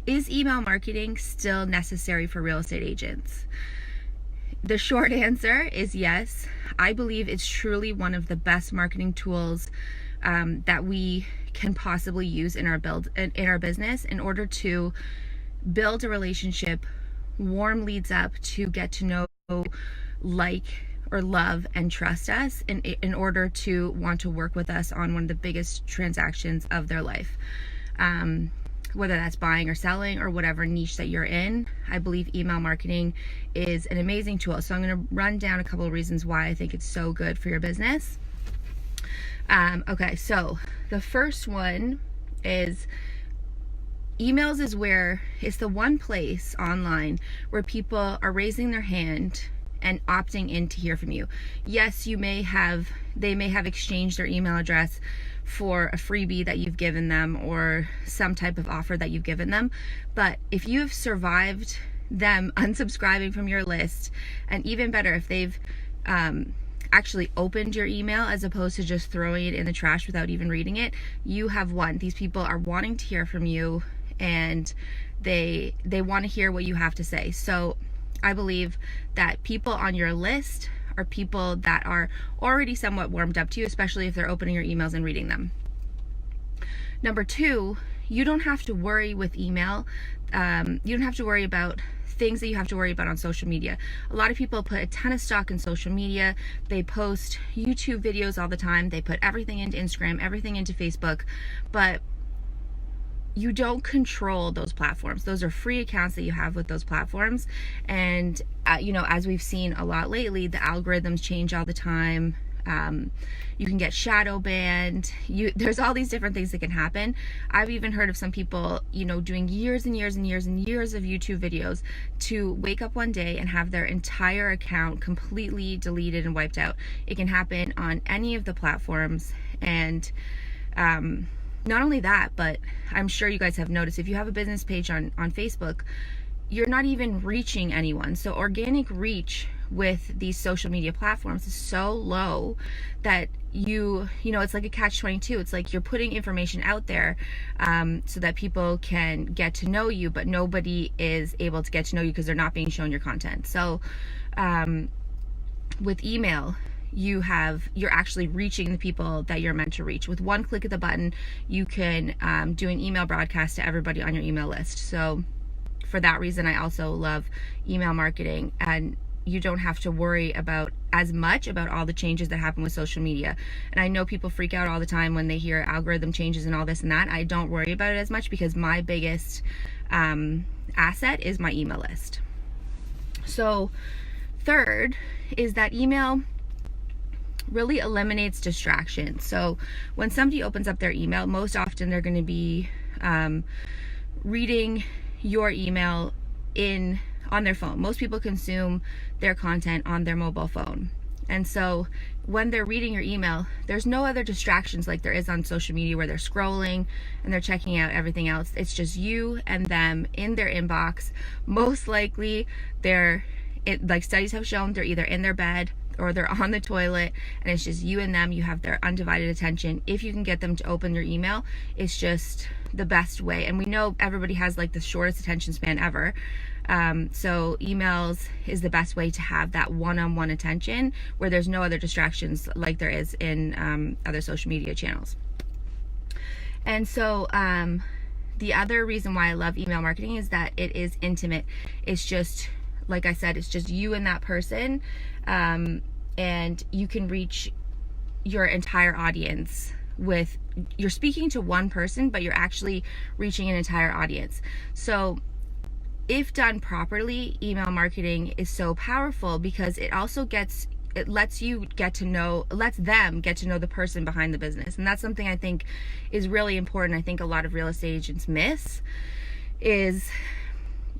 is email marketing still necessary for real estate agents? The short answer is yes. I believe it's truly one of the best marketing tools that we can possibly use in our business in order to build a relationship, warm leads up to get to know, like, or love and trust us in order to want to work with us on one of the biggest transactions of their life. Whether that's buying or selling or whatever niche that you're in, I believe email marketing is an amazing tool. So I'm going to run down a couple of reasons why I think it's so good for your business. Okay, so the first one is emails is where it's the one place online where people are raising their hand and opting in to hear from you. Yes, they may have exchanged their email address for a freebie that you've given them or some type of offer that you've given them. But if you've survived them unsubscribing from your list, and even better, if they've actually opened your email as opposed to just throwing it in the trash without even reading it, you have won. These people are wanting to hear from you, and they want to hear what you have to say. So I believe that people on your list are people that are already somewhat warmed up to you, especially if they're opening your emails and reading them. Number two, you don't have to worry with email. You don't have to worry about things that you have to worry about on social media. A lot of people put a ton of stock in social media. They post YouTube videos all the time. They put everything into Instagram, everything into Facebook, but you don't control those platforms. Those are free accounts that you have with those platforms. And, as we've seen a lot lately, the algorithms change all the time. You can get shadow banned. There's all these different things that can happen. I've even heard of some people, doing years and years and years and years of YouTube videos to wake up one day and have their entire account completely deleted and wiped out. It can happen on any of the platforms. And, not only that, but I'm sure you guys have noticed, if you have a business page on Facebook, you're not even reaching anyone. So organic reach with these social media platforms is so low that it's like a catch-22. It's like you're putting information out there so that people can get to know you, but nobody is able to get to know you because they're not being shown your content. So with email, you're actually reaching the people that you're meant to reach. With one click of the button, you can do an email broadcast to everybody on your email list. So for that reason, I also love email marketing, and you don't have to worry as much about all the changes that happen with social media. And I know people freak out all the time when they hear algorithm changes and all this and that. I don't worry about it as much because my biggest asset is my email list. So third is that email really eliminates distractions. So when somebody opens up their email, most often they're going to be reading your email on their phone. Most people consume their content on their mobile phone. And so when they're reading your email, there's no other distractions like there is on social media where they're scrolling and they're checking out everything else. It's just you and them in their inbox. Most likely like studies have shown, they're either in their bed or they're on the toilet, and it's just you and them. You have their undivided attention. If you can get them to open your email, it's just the best way. And we know everybody has like the shortest attention span ever. So emails is the best way to have that one-on-one attention where there's no other distractions like there is in other social media channels. And so the other reason why I love email marketing is that it is intimate. It's just, like I said, it's just you and that person, and you can reach your entire audience you're speaking to one person, but you're actually reaching an entire audience. So if done properly, email marketing is so powerful because it also lets them get to know the person behind the business. And that's something I think is really important. I think a lot of real estate agents miss is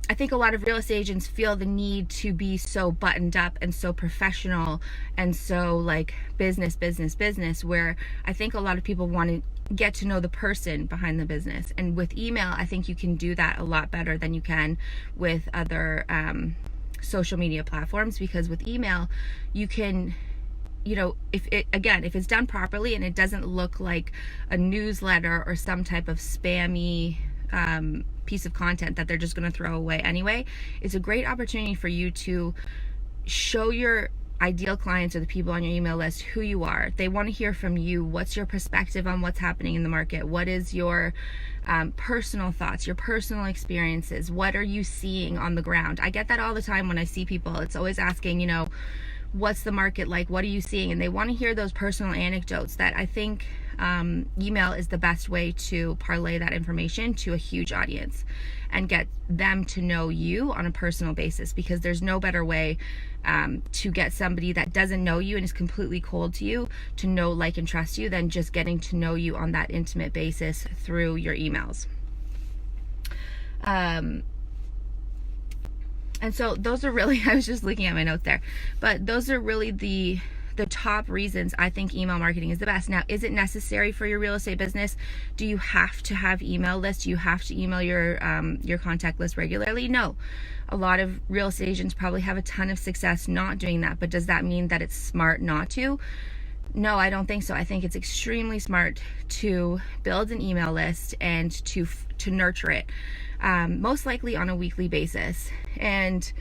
I think a lot of real estate agents feel the need to be so buttoned up and so professional and so like business, where I think a lot of people want to get to know the person behind the business. And with email, I think you can do that a lot better than you can with other social media platforms, because with email, you can, if it's done properly and it doesn't look like a newsletter or some type of spammy piece of content that they're just going to throw away anyway. It's a great opportunity for you to show your ideal clients or the people on your email list who you are. They want to hear from you. What's your perspective on what's happening in the market? What is your personal thoughts, your personal experiences? What are you seeing on the ground? I get that all the time when I see people. It's always asking, you know, what's the market like? What are you seeing? And they want to hear those personal anecdotes. That I think email is the best way to parlay that information to a huge audience and get them to know you on a personal basis, because there's no better way to get somebody that doesn't know you and is completely cold to you to know, like, and trust you than just getting to know you on that intimate basis through your emails. And so those are really, I was just looking at my notes there, but those are really the top reasons I think email marketing is the best. Now, is it necessary for your real estate business? Do you have to have email lists? Do you have to email your contact list regularly? No. A lot of real estate agents probably have a ton of success not doing that, but does that mean that it's smart not to? No, I don't think so. I think it's extremely smart to build an email list and to nurture it, most likely on a weekly basis. And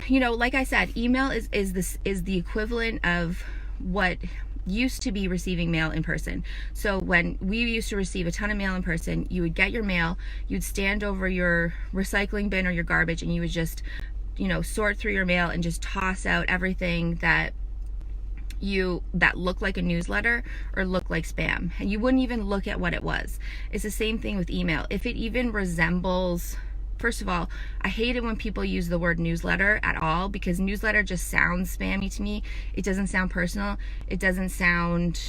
you know, like I said, email is the equivalent of what used to be receiving mail in person. So when we used to receive a ton of mail in person, you would get your mail, you'd stand over your recycling bin or your garbage, and you would just, you know, sort through your mail and just toss out everything that looked like a newsletter or looked like spam, and you wouldn't even look at what it was. It's the same thing with email. If it even resembles, first of all, I hate it when people use the word newsletter at all, because newsletter just sounds spammy to me. It doesn't sound personal. It doesn't sound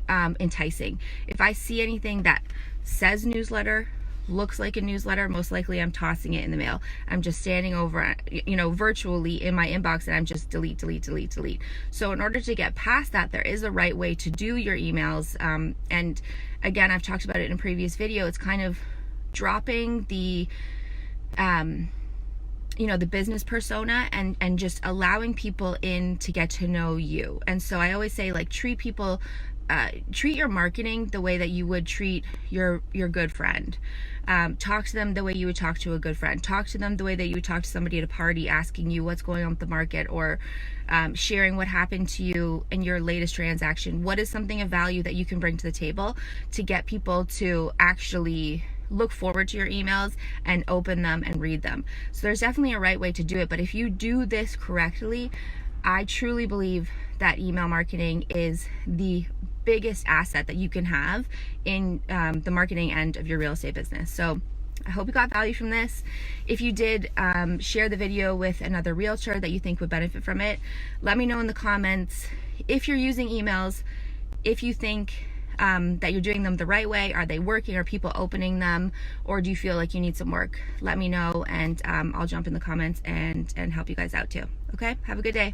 enticing. If I see anything that says newsletter, looks like a newsletter, most likely I'm tossing it in the mail. I'm just standing over, you know, virtually in my inbox, and I'm just delete, delete, delete, delete. So in order to get past that, there is a right way to do your emails. And again, I've talked about it in a previous video. It's kind of dropping the you know, the business persona and just allowing people in to get to know you. And so I always say, like, treat your marketing the way that you would treat your good friend. Talk to them the way you would talk to a good friend. Talk to them the way that you would talk to somebody at a party, asking you what's going on with the market, or sharing what happened to you in your latest transaction. What is something of value that you can bring to the table to get people to actually look forward to your emails and open them and read them? So there's definitely a right way to do it, but if you do this correctly, I truly believe that email marketing is the biggest asset that you can have in the marketing end of your real estate business. So I hope you got value from this. If you did, share the video with another realtor that you think would benefit from it. Let me know in the comments if you're using emails, if you think that you're doing them the right way. Are they working? Are people opening them? Or do you feel like you need some work? Let me know, and I'll jump in the comments and help you guys out too. Okay, have a good day.